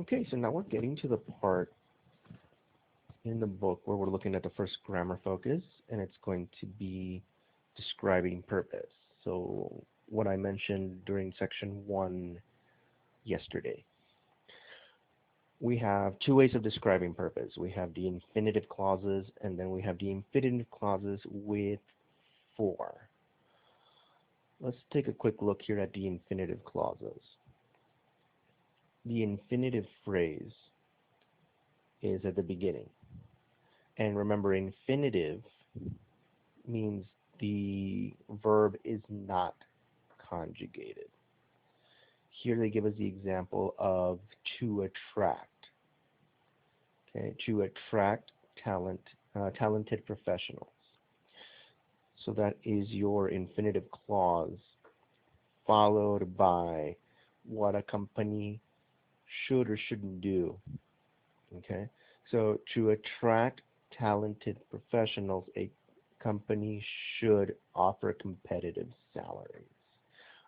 Okay, so now we're getting to the part in the book where we're looking at the first grammar focus, and it's going to be describing purpose. So what I mentioned during section 1 yesterday. We have two ways of describing purpose. We have the infinitive clauses, and then we have the infinitive clauses with for. Let's take a quick look here at the infinitive clauses. The infinitive phrase is at the beginning. And remember, infinitive means the verb is not conjugated. Here they give us the example of to attract. Okay, to attract talented professionals. So that is your infinitive clause, followed by what a company should or shouldn't do. Okay, so to attract talented professionals, a company should offer competitive salaries.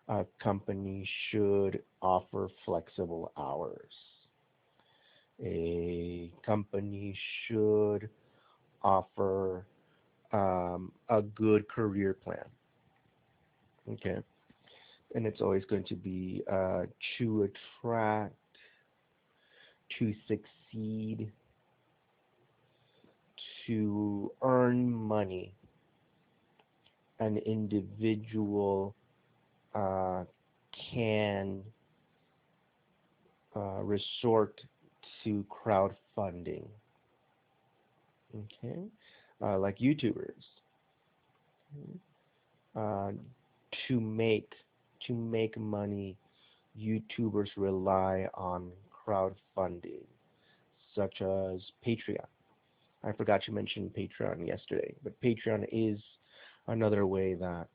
A company should offer flexible hours. A company should offer a good career plan. Okay, and it's always going to be to attract, to succeed, to earn money. An individual can resort to crowdfunding. Okay, like YouTubers. To make money, YouTubers rely on crowdfunding, such as Patreon. I forgot to mention Patreon yesterday, but Patreon is another way that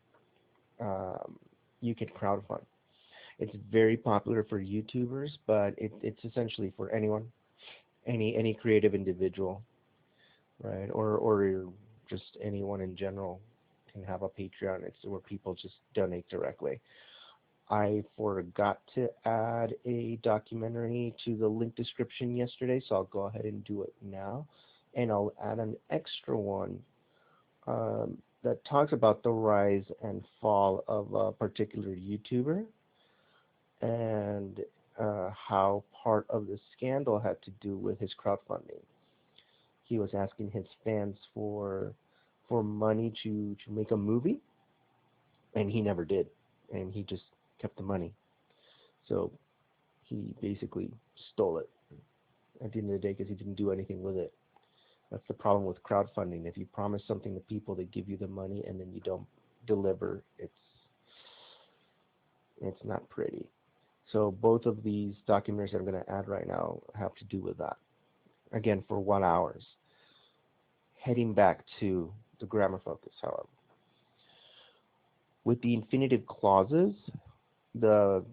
you can crowdfund. It's very popular for YouTubers, but it's essentially for anyone, any creative individual, right? Or just anyone in general can have a Patreon. It's where people just donate directly. I forgot to add a documentary to the link description yesterday, so I'll go ahead and do it now. And I'll add an extra one that talks about the rise and fall of a particular YouTuber and how part of the scandal had to do with his crowdfunding. He was asking his fans for money to make a movie, and he never did, and he just kept the money. So he basically stole it at the end of the day because he didn't do anything with it. That's the problem with crowdfunding. If you promise something to people, they give you the money, and then you don't deliver, it's not pretty. So both of these documentaries that I'm going to add right now have to do with that. Again, for 1 hour. Heading back to the grammar focus, however. With the infinitive clauses, the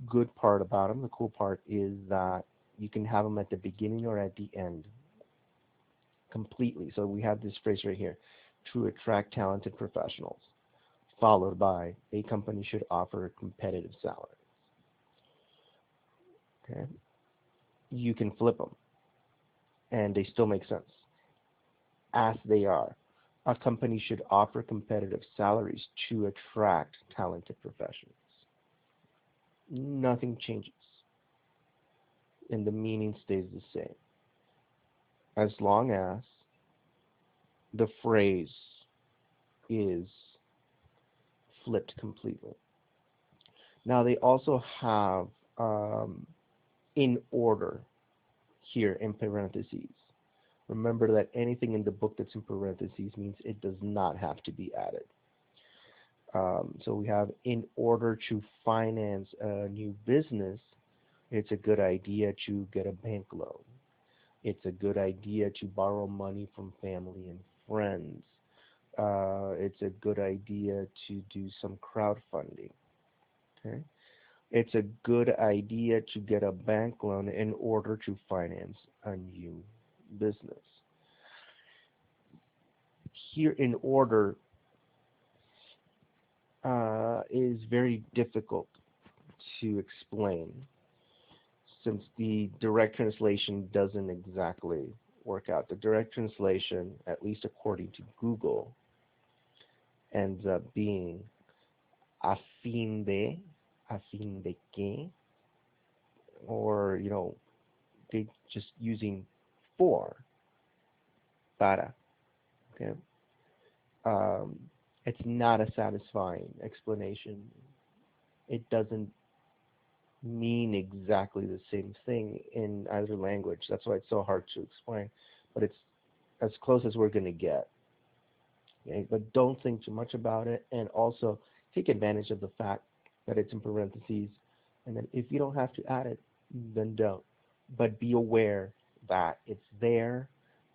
good part about them, the cool part, is that you can have them at the beginning or at the end completely. So we have this phrase right here, to attract talented professionals, followed by a company should offer competitive salaries. Okay, you can flip them, and they still make sense. As they are, a company should offer competitive salaries to attract talented professionals. Nothing changes, and the meaning stays the same, as long as the phrase is flipped completely. Now they also have in order here in parentheses. Remember that anything in the book that's in parentheses means it does not have to be added. So we have, in order to finance a new business, it's a good idea to get a bank loan. It's a good idea to borrow money from family and friends. It's a good idea to do some crowdfunding. Okay? It's a good idea to get a bank loan in order to finance a new business. Here, in order is very difficult to explain. since the direct translation doesn't exactly work out. The direct translation, at least according to Google, ends up being a fin de que, or, they just using for, para, okay? It's not a satisfying explanation. It doesn't mean exactly the same thing in either language. That's why it's so hard to explain. But it's as close as we're going to get. Okay? But don't think too much about it. And also take advantage of the fact that it's in parentheses. And then if you don't have to add it, then don't. But be aware that it's there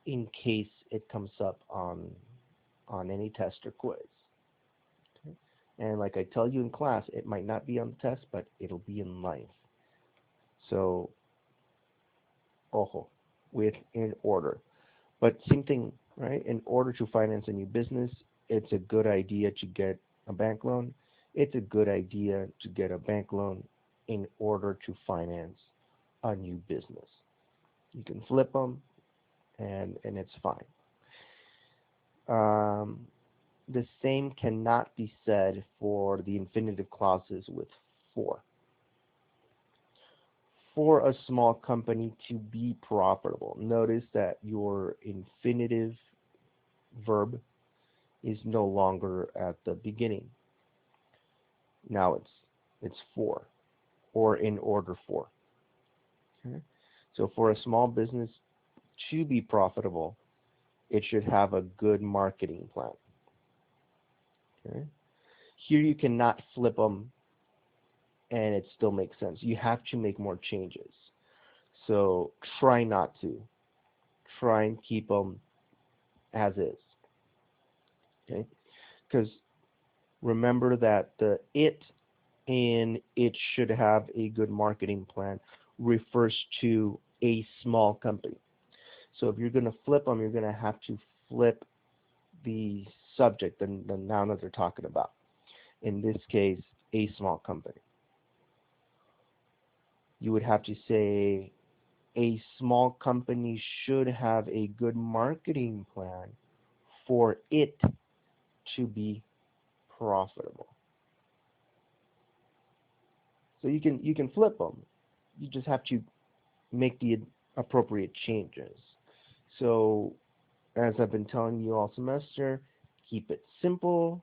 in case it comes up on any test or quiz. Okay? And like I tell you in class, it might not be on the test, but it'll be in life. So, ojo, with in order. But same thing, right? In order to finance a new business, it's a good idea to get a bank loan. It's a good idea to get a bank loan in order to finance a new business. You can flip them, and it's fine. The same cannot be said for the infinitive clauses with for. For a small company to be profitable, notice that your infinitive verb is no longer at the beginning. Now it's for, or in order for. Okay? So for a small business to be profitable, it should have a good marketing plan. Okay? Here you cannot flip them and it still makes sense. You have to make more changes. So try not to. Try and keep them as is. Okay? Because remember that the it in it should have a good marketing plan refers to a small company. So if you're going to flip them, you're going to have to flip the subject, the noun that they're talking about. In this case, a small company. You would have to say a small company should have a good marketing plan for it to be profitable. So you can flip them. You just have to make the appropriate changes. So as I've been telling you all semester, keep it simple.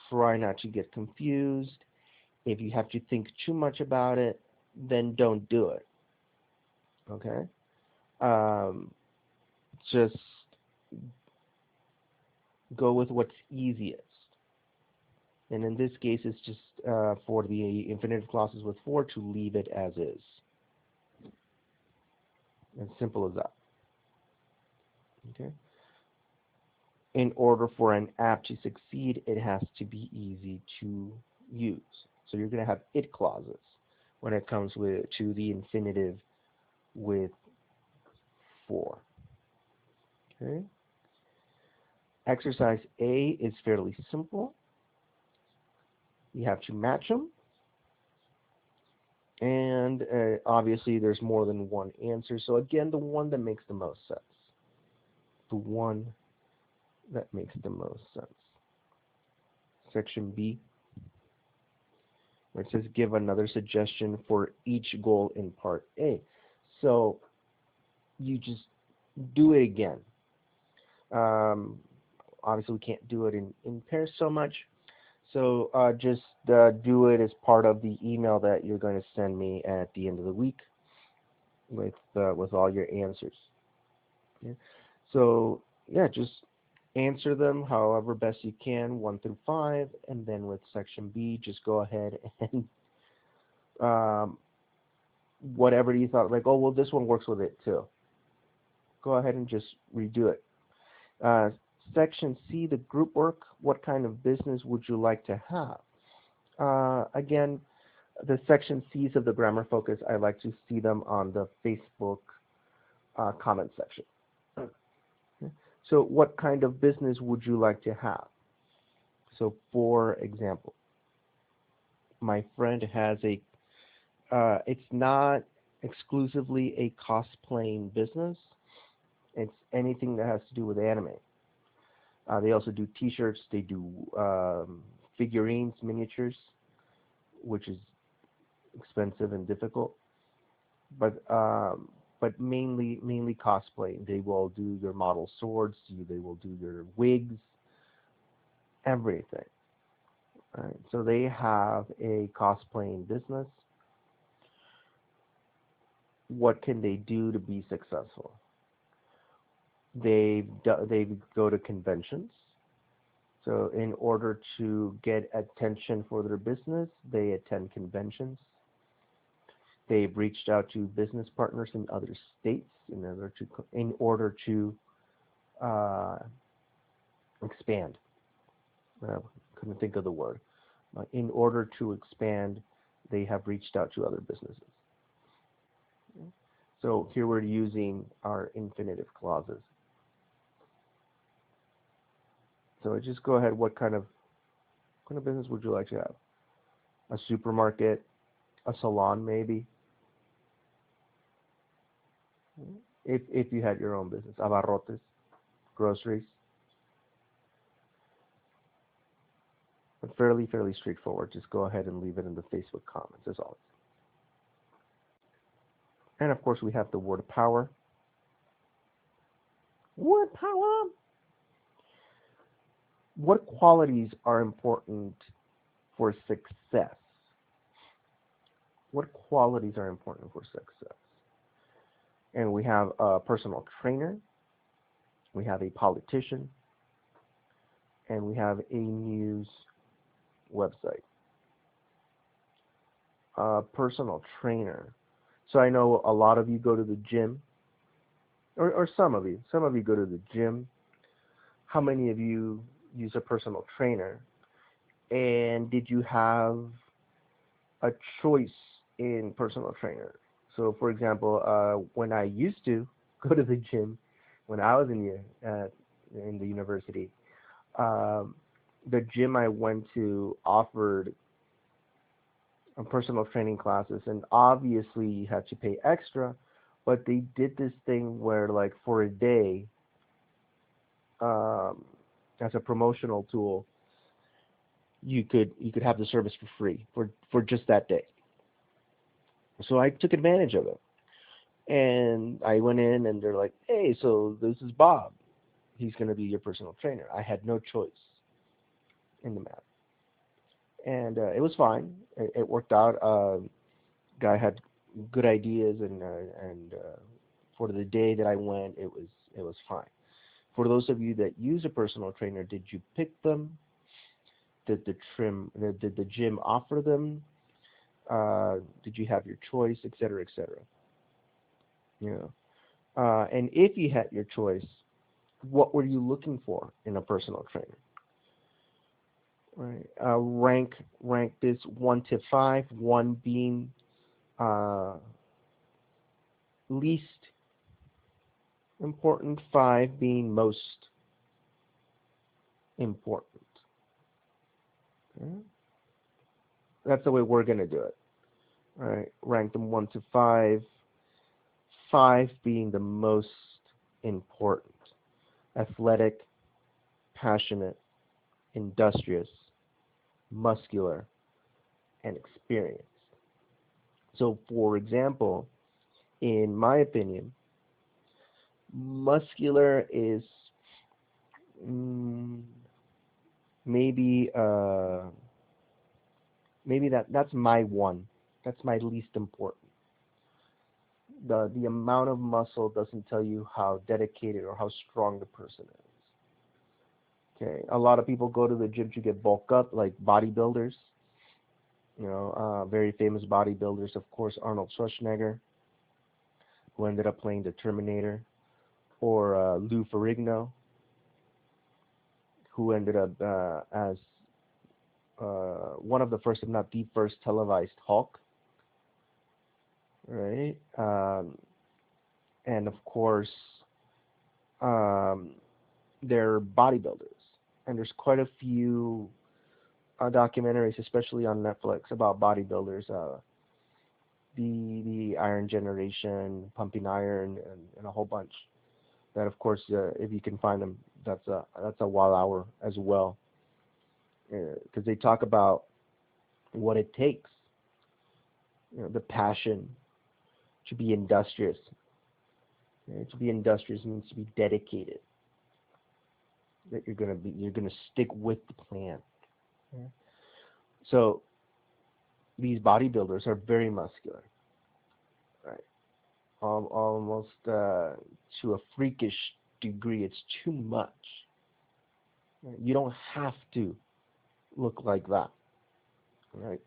Try not to get confused. If you have to think too much about it, then don't do it. Okay? Just go with what's easiest. And in this case, it's just for the infinitive clauses with for to leave it as is. As simple as that. Okay? In order for an app to succeed, it has to be easy to use. So you're going to have it clauses when it comes to the infinitive with for. Okay? Exercise A is fairly simple. You have to match them. And obviously there's more than one answer. So again, the one that makes the most sense. The one that makes the most sense. Section B, where it says give another suggestion for each goal in part A. So you just do it again. Obviously we can't do it in pairs so much. So just do it as part of the email that you're going to send me at the end of the week with all your answers. Okay? So yeah, just answer them however best you can, 1 through 5, and then with section B, just go ahead and whatever you thought, like, oh well, this one works with it too. Go ahead and just redo it. Section C, the group work, what kind of business would you like to have? Again, the section C's of the grammar focus, I like to see them on the Facebook comment section. Okay. So what kind of business would you like to have? So for example, my friend has a, it's not exclusively a cosplaying business. It's anything that has to do with anime. They also do T-shirts. They do figurines, miniatures, which is expensive and difficult. But mainly cosplay. They will do your model swords. They will do your wigs, everything. Right? So they have a cosplaying business. What can they do to be successful? They go to conventions. So in order to get attention for their business, they attend conventions. They've reached out to business partners in other states in order to uh, expand. Couldn't think of the word. In order to expand, they have reached out to other businesses. So here we're using our infinitive clauses. So just go ahead. What kind of business would you like to have? A supermarket, a salon, maybe. If you had your own business, abarrotes, groceries. But fairly straightforward. Just go ahead and leave it in the Facebook comments as always. And of course we have the word power. Word power. What qualities are important for success? What qualities are important for success? And we have a personal trainer, we have a politician, and we have a news website. Personal trainer. So I know a lot of you go to the gym, or some of you go to the gym. How many of you use a personal trainer? And did you have a choice in personal trainer? So, for example, when I used to go to the gym, when I was in the university, the gym I went to offered personal training classes, and obviously you had to pay extra, but they did this thing where, like, for a day, as a promotional tool, you could have the service for free for just that day. So I took advantage of it, and I went in, and they're like, "Hey, so this is Bob. He's going to be your personal trainer." I had no choice in the matter, and it was fine. It worked out. Guy had good ideas, and for the day that I went, it was fine. For those of you that use a personal trainer, did you pick them? Did the gym offer them? Did you have your choice, et cetera, et cetera? You know, and if you had your choice, what were you looking for in a personal trainer? Right. Rank this 1 to 5, 1 being least important, 5 being most important. Okay. That's the way we're going to do it. All right. Rank them 1 to 5, 5 being the most important. Athletic, passionate, industrious, muscular, and experienced. So, for example, in my opinion, muscular is maybe that's my one. That's my least important. The amount of muscle doesn't tell you how dedicated or how strong the person is. Okay, a lot of people go to the gym to get bulk up, like bodybuilders. Very famous bodybuilders, of course, Arnold Schwarzenegger, who ended up playing the Terminator, or Lou Ferrigno, who ended up as one of the first, if not the first, televised Hulk. Right? And of course, they're bodybuilders. And there's quite a few documentaries, especially on Netflix, about bodybuilders. the Iron Generation, Pumping Iron, and a whole bunch. That, of course, if you can find them, that's a wild hour as well, because they talk about what it takes, the passion to be industrious. To be industrious means to be dedicated. That you're gonna stick with the plan. Yeah. So these bodybuilders are very muscular, right? Almost to a freakish degree. It's too much. You don't have to look like that, right?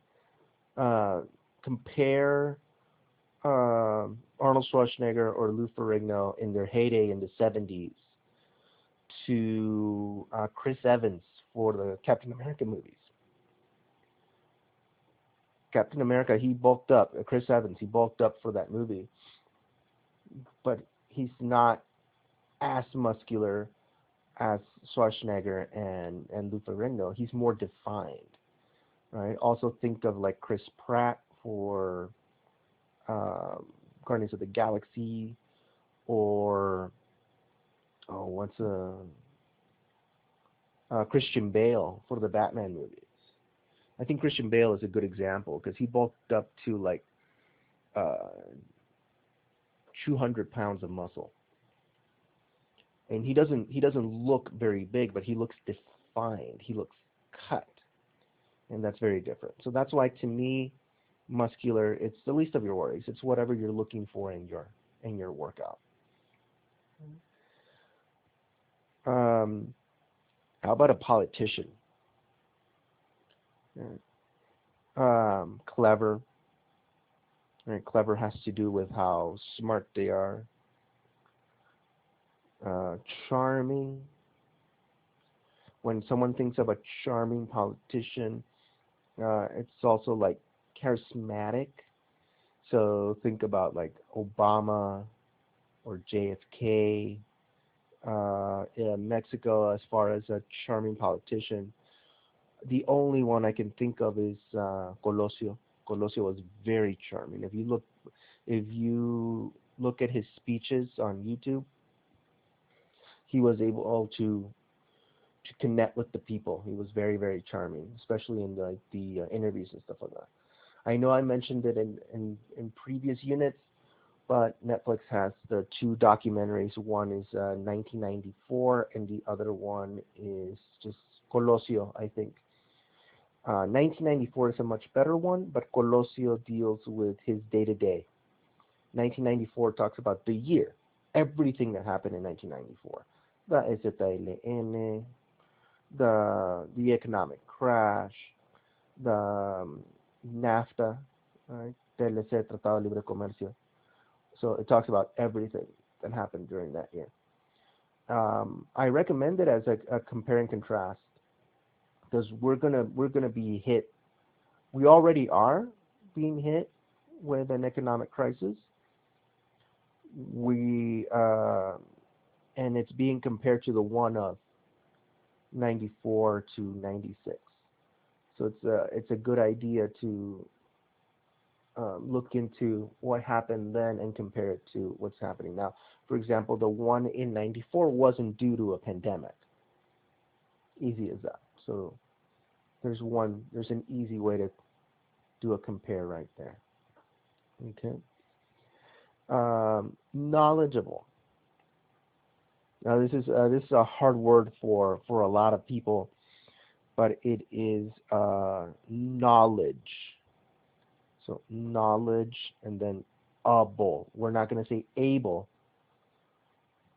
Compare Arnold Schwarzenegger or Lou Ferrigno in their heyday in the 70s to Chris Evans for the Captain America movies. Captain America, he bulked up. Chris Evans, he bulked up for that movie, but he's not as muscular as Schwarzenegger and Lou Ferrigno. He's more defined, right? Also think of like Chris Pratt for Guardians of the Galaxy, or what's Christian Bale for the Batman movies. I think Christian Bale is a good example because he bulked up to like 200 pounds of muscle, and he doesn't look very big, but he looks defined. He looks cut, and that's very different. So that's why, to me, muscular, it's the least of your worries. It's whatever you're looking for in your workout. How about a politician? Clever. Right? Clever has to do with how smart they are. Charming. When someone thinks of a charming politician, it's also like charismatic. So think about like Obama or JFK. In Mexico, as far as a charming politician, the only one I can think of is Colosio. Colosio was very charming. If you look at his speeches on YouTube, he was able to connect with the people. He was very, very charming, especially in the interviews and stuff like that. I know I mentioned it in previous units, but Netflix has the two documentaries. One is 1994, and the other one is just Colosio, I think. 1994 is a much better one, but Colosio deals with his day-to-day. 1994 talks about the year, everything that happened in 1994. The STLN, the economic crash, the NAFTA, right? TLC, Tratado de Libre Comercio. So it talks about everything that happened during that year. I recommend it as a compare and contrast, because we're gonna be hit. We already are being hit with an economic crisis. And it's being compared to the one of 94 to 96. So it's a good idea to look into what happened then and compare it to what's happening now. For example, the one in 94 wasn't due to a pandemic. Easy as that. So there's an easy way to do a compare right there. Okay. Knowledgeable. Now this is a hard word for a lot of people, but it is knowledge. So knowledge and then able. We're not going to say able.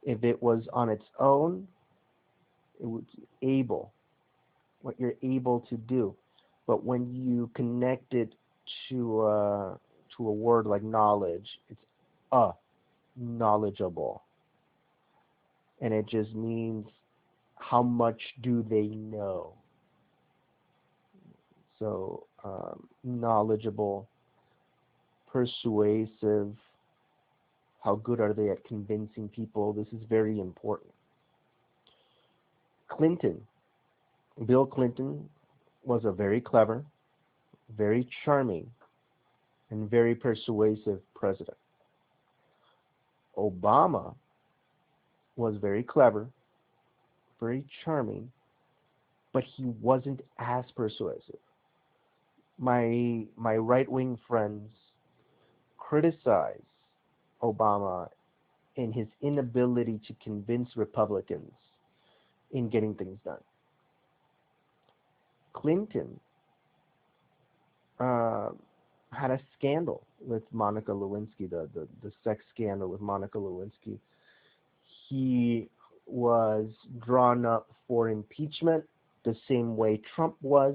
If it was on its own, it would be able. What you're able to do. But when you connect it to a word like knowledge, it's knowledgeable. And it just means how much do they know. So knowledgeable, persuasive, how good are they at convincing people? This is very important. Bill Clinton was a very clever, very charming, and very persuasive president. Obama was very clever, very charming, but he wasn't as persuasive. My right wing friends criticize Obama in his inability to convince Republicans in getting things done. Clinton uh, had a scandal with Monica Lewinsky, the sex scandal with Monica Lewinsky. He was drawn up for impeachment the same way Trump was.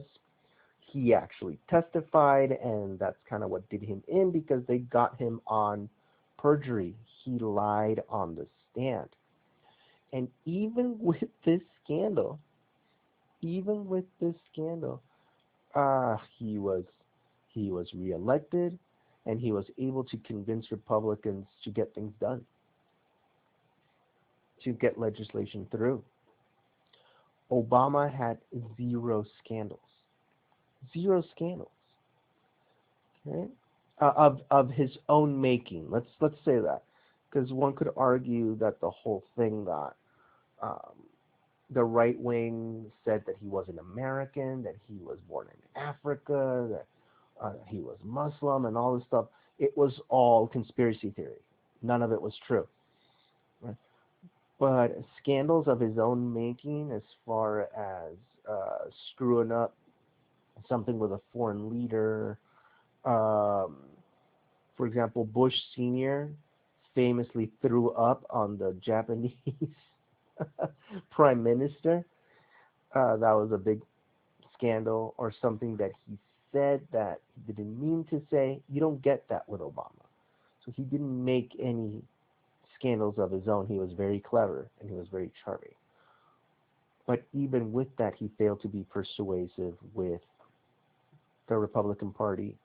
He actually testified, and that's kind of what did him in because they got him on perjury. He lied on the stand. And even with this scandal, he was reelected, and he was able to convince Republicans to get things done, to get legislation through. Obama had zero scandals, okay? Of his own making. Let's say that, because one could argue that the whole thing that um, the right wing said that he wasn't American, that he was born in Africa, that he was Muslim, and all this stuff. It was all conspiracy theory. None of it was true. Right? But scandals of his own making, as far as screwing up something with a foreign leader, um, for example, Bush Sr. famously threw up on the Japanese prime minister. That was a big scandal, or something that he said that he didn't mean to say. You don't get that with Obama. So he didn't make any scandals of his own. He was very clever and he was very charming. But even with that, he failed to be persuasive with the Republican Party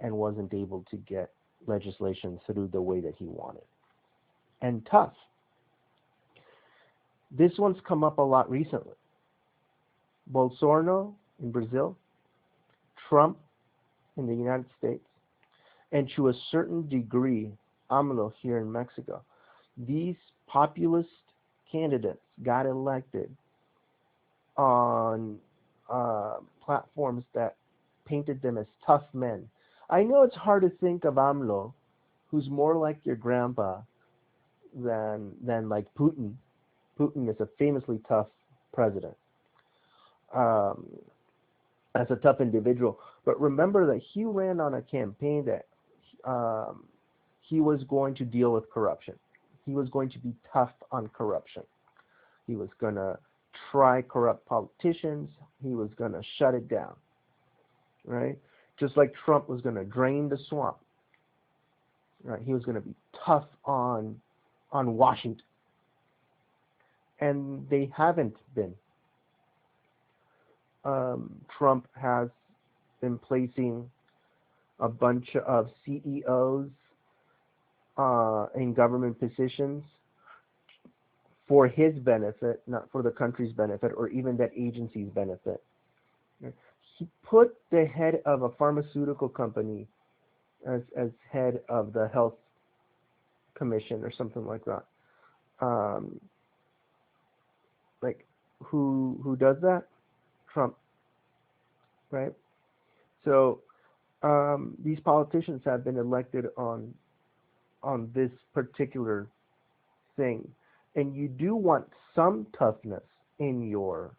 and wasn't able to get legislation through the way that he wanted. And tough. This one's come up a lot recently. Bolsonaro in Brazil, Trump in the United States, and to a certain degree, AMLO here in Mexico. These populist candidates got elected on platforms that painted them as tough men. I know it's hard to think of AMLO, who's more like your grandpa than like Putin. Putin is a famously tough president, um, as a tough individual. But remember that he ran on a campaign that um, he was going to deal with corruption. He was going to be tough on corruption. He was going to try corrupt politicians. He was going to shut it down, right? Just like Trump was going to drain the swamp, right? He was going to be tough on Washington. And they haven't been. Trump has been placing a bunch of CEOs in government positions for his benefit, not for the country's benefit or even that agency's benefit. He put the head of a pharmaceutical company as head of the health commission or something like that. Like who does that? Trump, right? So these politicians have been elected on this particular thing, and you do want some toughness in your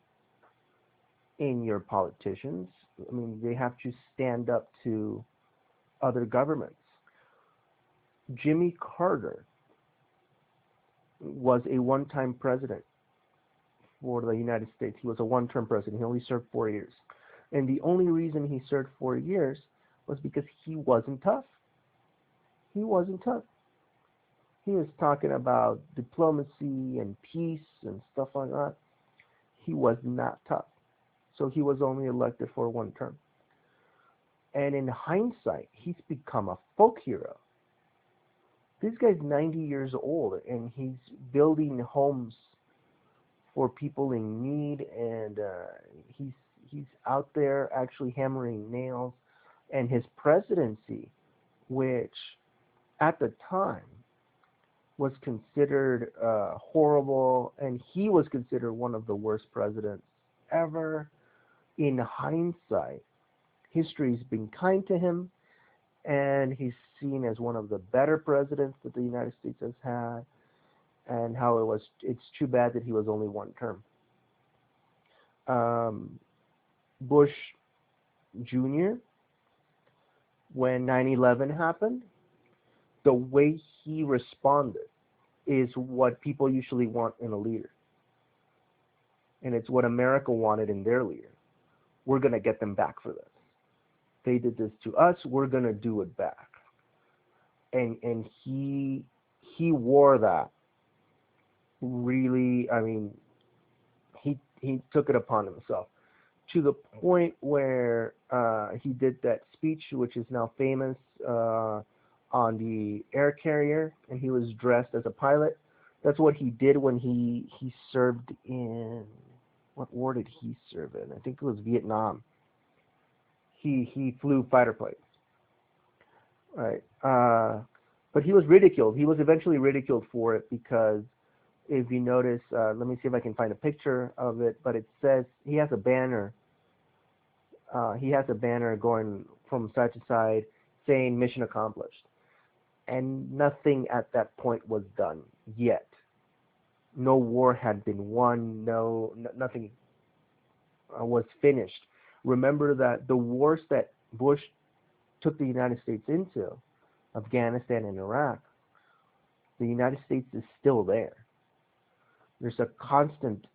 politicians. I mean, they have to stand up to other governments. Jimmy Carter was a one-time president for the United States. He was a one-term president. He only served 4 years. And the only reason he served 4 years was because he wasn't tough. He wasn't tough. He was talking about diplomacy and peace and stuff like that. He was not tough. So he was only elected for one term. And in hindsight, he's become a folk hero. This guy's 90 years old, and he's building homes for people in need, and he's out there actually hammering nails. And his presidency which at the time was considered horrible, and he was considered one of the worst presidents ever. In hindsight, history's been kind to him, and he's seen as one of the better presidents that the United States has had, and how it's too bad that he was only one term. Um, Bush Jr., when 9/11 happened, the way he responded is what people usually want in a leader. And it's what America wanted in their leader. We're going to get them back for this. They did this to us, we're going to do it back. And he wore that really, I mean, he took it upon himself to the point where he did that speech, which is now famous, on the air carrier, and he was dressed as a pilot. That's what he did when he served in, what war did he serve in? I think it was Vietnam. He flew fighter planes, right? But he was ridiculed. He was eventually ridiculed for it because if you notice, let me see if I can find a picture of it. But it says he has a banner. He has a banner going from side to side saying "Mission accomplished," and nothing at that point was done yet. No war had been won. Nothing was finished. Remember that the wars that Bush took the United States into, Afghanistan and Iraq, the United States is still there. There's a constant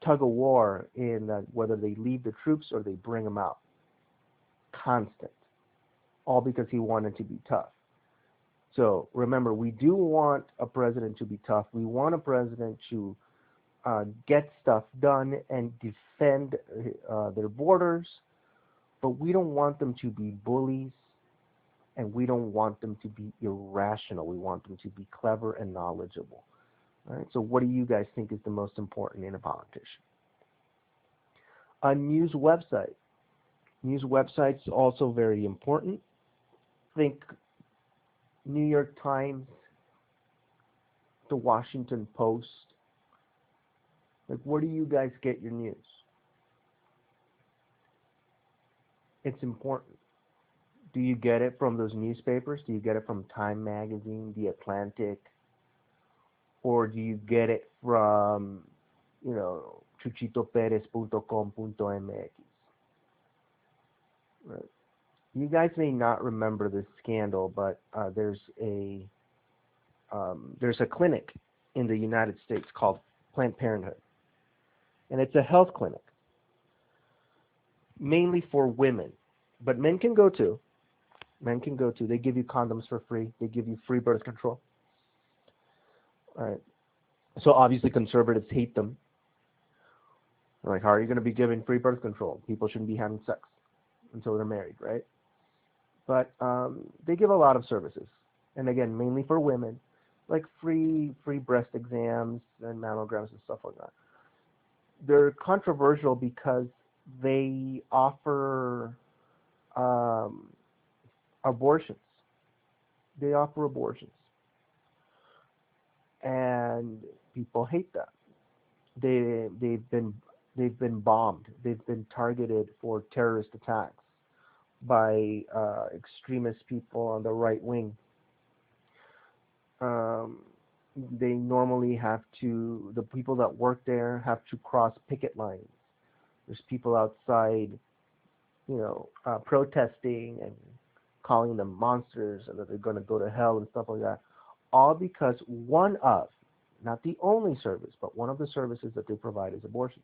tug of war in whether they leave the troops or they bring them out. Constant. All because he wanted to be tough. So remember, we do want a president to be tough. We want a president to get stuff done and defend their borders, but we don't want them to be bullies, and we don't want them to be irrational. We want them to be clever and knowledgeable. All right. So what do you guys think is the most important in a politician? A news website. News websites also very important. Think New York Times, the Washington Post. Like, where do you guys get your news? It's important. Do you get it from those newspapers? Do you get it from Time Magazine, The Atlantic? Or do you get it from, chuchitoperez.com.mx? Right. You guys may not remember this scandal, but there's a clinic in the United States called Planned Parenthood, and it's a health clinic mainly for women, but men can go too. Men can go too. They give you condoms for free. They give you free birth control. All right. So obviously conservatives hate them. They're like, how are you going to be giving free birth control? People shouldn't be having sex until they're married, right? But they give a lot of services, and again, mainly for women, like free breast exams and mammograms and stuff like that. They're controversial because they offer abortions. They offer abortions, and people hate that. They've been bombed. They've been targeted for terrorist attacks by extremist people on the right wing. They normally the people that work there have to cross picket lines. There's people outside, protesting and calling them monsters and that they're going to go to hell and stuff like that. All because not the only service, but one of the services that they provide is abortions.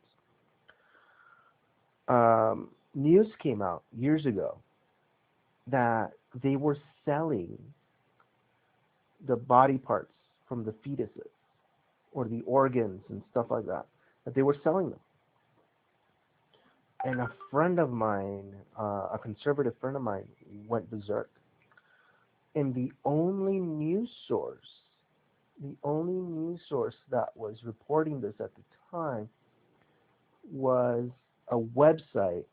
News came out years ago that they were selling the body parts from the fetuses or the organs and stuff like that they were selling them. And a friend of mine, a conservative friend of mine, went berserk. And the only news source that was reporting this at the time was a website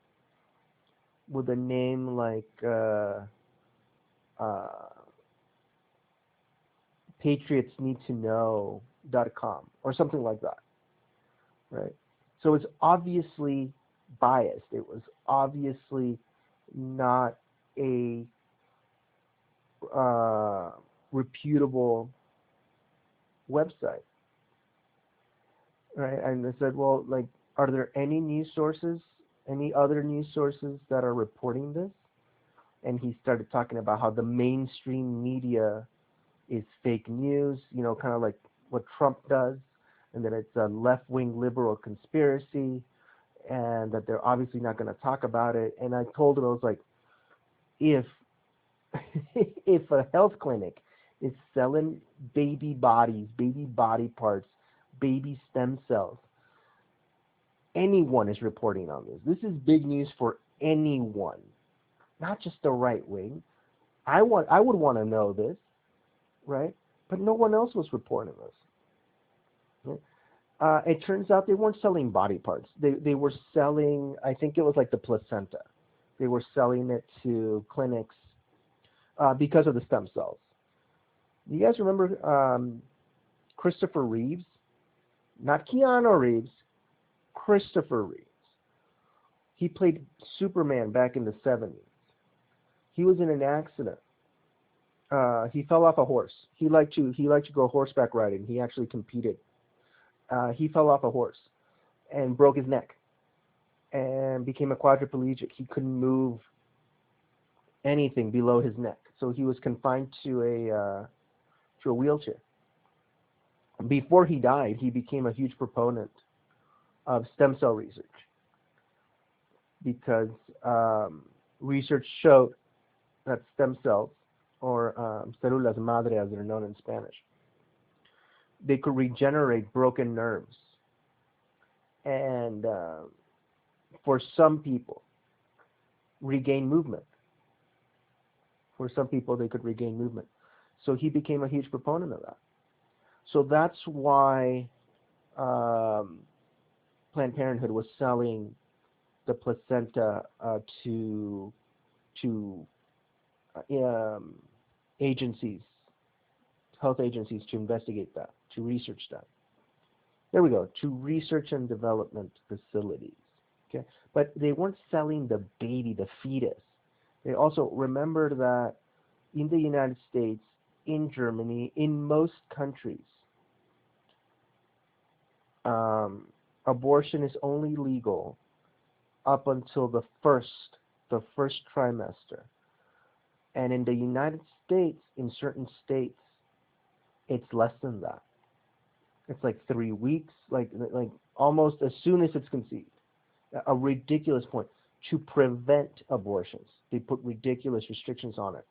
with a name like patriotsneedtoknow.com or something like that, right? So it's obviously biased. It was obviously not a reputable website, right? And I said, well, like, are there any news sources, any other news sources that are reporting this? And he started talking about how the mainstream media is fake news, kind of like what Trump does, and that it's a left-wing liberal conspiracy, and that they're obviously not going to talk about it. And I told him, I was like, if if a health clinic is selling baby bodies, baby body parts, baby stem cells, anyone is reporting on this. This is big news for anyone, not just the right wing. I would want to know this, right? But no one else was reporting this. It turns out they weren't selling body parts. They were selling, I think it was like the placenta. They were selling it to clinics because of the stem cells. You guys remember Christopher Reeves? Not Keanu Reeves, Christopher Reeves. He played Superman back in the 70s. He was in an accident. He fell off a horse. He liked to go horseback riding. He actually competed. He fell off a horse and broke his neck and became a quadriplegic. He couldn't move anything below his neck, so he was confined to a wheelchair. Before he died, he became a huge proponent of stem cell research because research showed that stem cells, or células madre as they're known in Spanish, they could regenerate broken nerves. And for some people, regain movement. For some people, they could regain movement. So he became a huge proponent of that. So that's why Planned Parenthood was selling the placenta to agencies, health agencies, to investigate that, to research that. There we go, to research and development facilities. Okay, but they weren't selling the baby, the fetus. They also remember that in the United States, in Germany, in most countries, abortion is only legal up until the first trimester. And in the United States, in certain states, it's less than that. It's like 3 weeks, like almost as soon as it's conceived. A ridiculous point. To prevent abortions, they put ridiculous restrictions on it.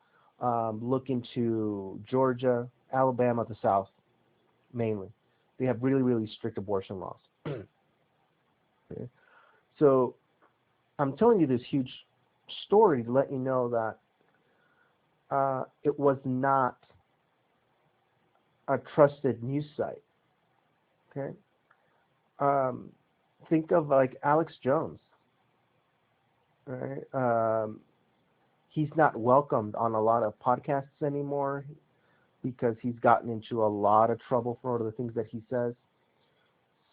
Look into Georgia, Alabama, the South, mainly. They have really, really strict abortion laws. Okay. So I'm telling you this huge story to let you know that it was not a trusted news site. Okay. Think of like Alex Jones. Right. He's not welcomed on a lot of podcasts anymore because he's gotten into a lot of trouble for the things that he says.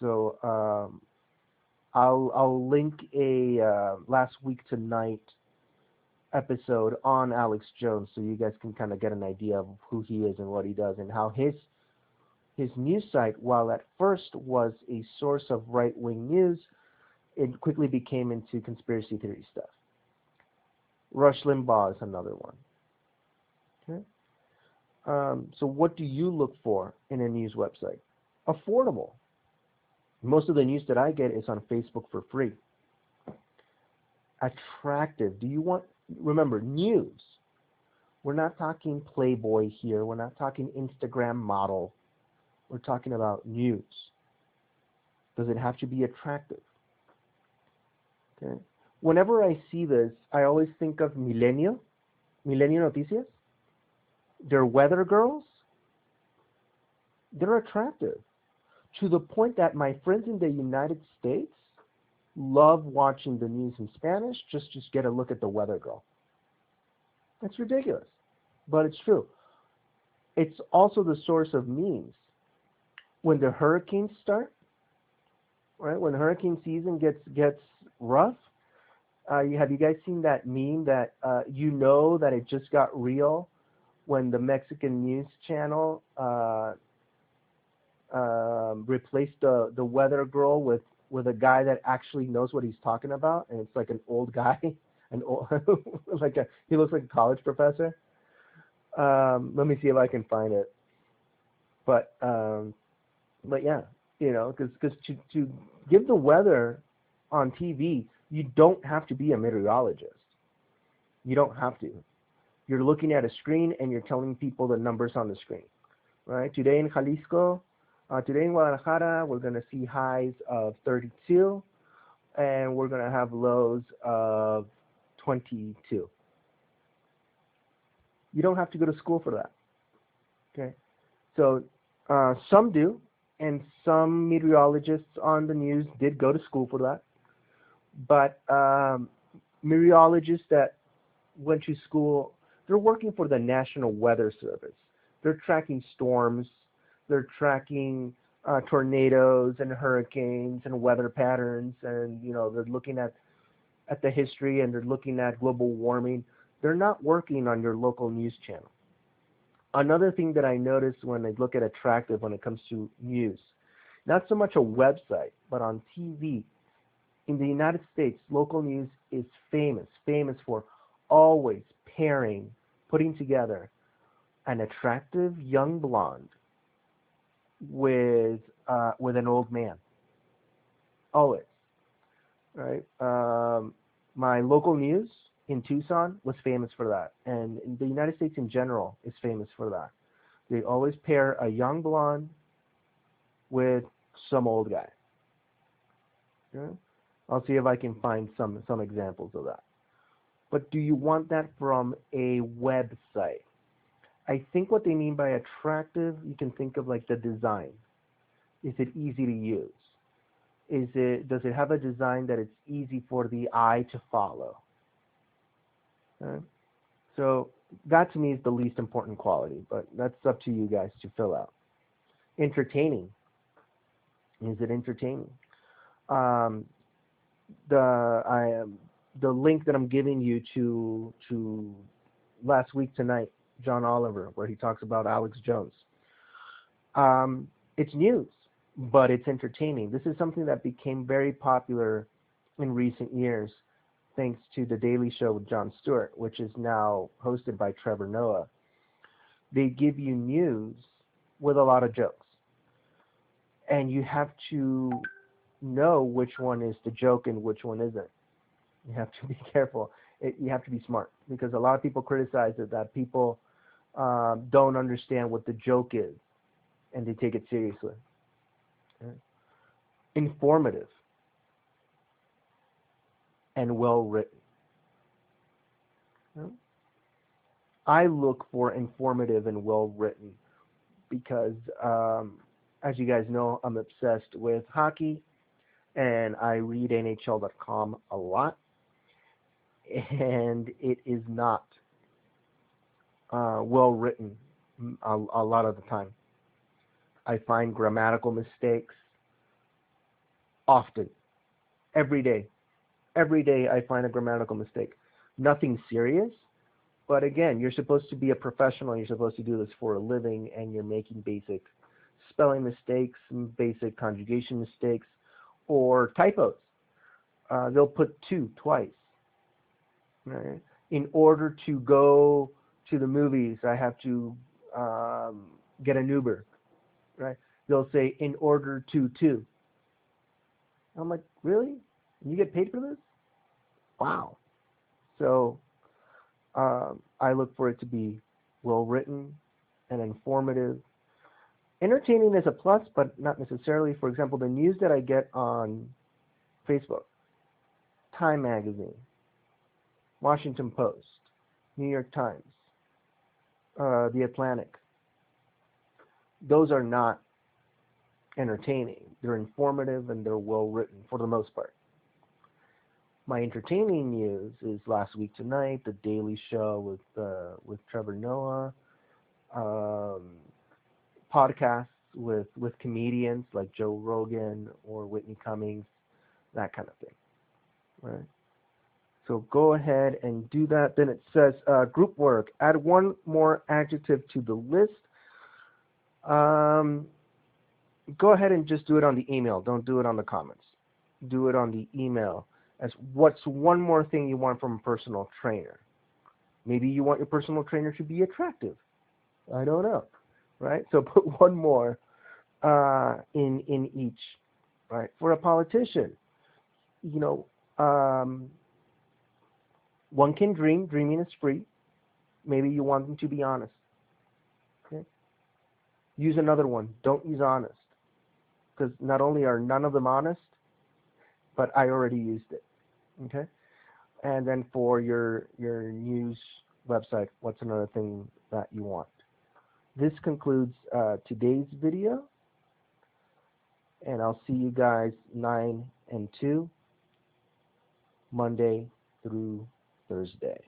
So I'll link a Last Week Tonight episode on Alex Jones so you guys can kind of get an idea of who he is and what he does and how his news site, while at first was a source of right-wing news, it quickly became into conspiracy theory stuff. Rush Limbaugh is another one. Okay. So what do you look for in a news website? Affordable. Most of the news that I get is on Facebook for free. Attractive. Do you want, remember, news. We're not talking Playboy here. We're not talking Instagram model. We're talking about news. Does it have to be attractive? Okay. Whenever I see this, I always think of Milenio Noticias. They're weather girls. They're attractive to the point that my friends in the United States love watching the news in Spanish just get a look at the weather girl. That's ridiculous. but it's true. It's also the source of memes. When the hurricanes start, right? When hurricane season gets rough, have you guys seen that meme that you know that it just got real when the Mexican news channel replaced the weather girl with a guy that actually knows what he's talking about, and it's like an old guy, an old he looks like a college professor. Let me see if I can find it. But yeah, because to give the weather on TV, you don't have to be a meteorologist. You don't have to. You're looking at a screen and you're telling people the numbers on the screen, right? Today in Jalisco, today in Guadalajara, we're going to see highs of 32, and we're going to have lows of 22. You don't have to go to school for that, okay? So some do, and some meteorologists on the news did go to school for that. But meteorologists that went to school, they're working for the National Weather Service. They're tracking storms. They're tracking tornadoes and hurricanes and weather patterns, and they're looking at the history, and they're looking at global warming. They're not working on your local news channel. Another thing that I notice when I look at attractive when it comes to news, not so much a website, but on TV. In the United States, local news is famous for always putting together an attractive young blonde with an old man. Always, right? My local news in Tucson was famous for that, and the United States in general is famous for that. They always pair a young blonde with some old guy. Okay? I'll see if I can find some examples of that. But do you want that from a website? I think what they mean by attractive, you can think of like the design. Is it easy to use? Does it have a design that it's easy for the eye to follow? Okay? So that to me is the least important quality, but that's up to you guys to fill out. Entertaining. Is it entertaining? The link that I'm giving you to last week tonight, John Oliver, where he talks about Alex Jones. It's news, but it's entertaining. This is something that became very popular in recent years, thanks to The Daily Show with Jon Stewart, which is now hosted by Trevor Noah. They give you news with a lot of jokes, and you have to know which one is the joke and which one isn't. You have to be careful. You have to be smart, because a lot of people criticize it that people don't understand what the joke is, and they take it seriously. Okay? Informative and well written. Okay? I look for informative and well written because, as you guys know, I'm obsessed with hockey, and I read NHL.com a lot, and it is not well written a lot of the time. I find grammatical mistakes often, every day. Every day I find a grammatical mistake. Nothing serious, but again, you're supposed to be a professional. You're supposed to do this for a living, and you're making basic spelling mistakes, basic conjugation mistakes, or typos. They'll put to twice. Right? In order to go to the movies, I have to get an Uber. Right? They'll say in order to. I'm like, really? You get paid for this? Wow. So I look for it to be well written and informative. Entertaining is a plus, but not necessarily. For example, the news that I get on Facebook, Time Magazine, Washington Post, New York Times, The Atlantic, those are not entertaining. They're informative and they're well written for the most part. My entertaining news is Last Week Tonight, The Daily Show with Trevor Noah, podcasts with comedians like Joe Rogan or Whitney Cummings, that kind of thing, right? So go ahead and do that. Then it says group work. Add one more adjective to the list. Go ahead and just do it on the email. Don't do it on the comments. Do it on the email. As what's one more thing you want from a personal trainer? Maybe you want your personal trainer to be attractive. I don't know, right? So put one more in each, right? For a politician, you know, one can dream. Dreaming is free. Maybe you want them to be honest. Okay. Use another one. Don't use honest, because not only are none of them honest, but I already used it. Okay. And then for your news website, what's another thing that you want? This concludes today's video, and I'll see you guys 9 and 2, Monday through Thursday.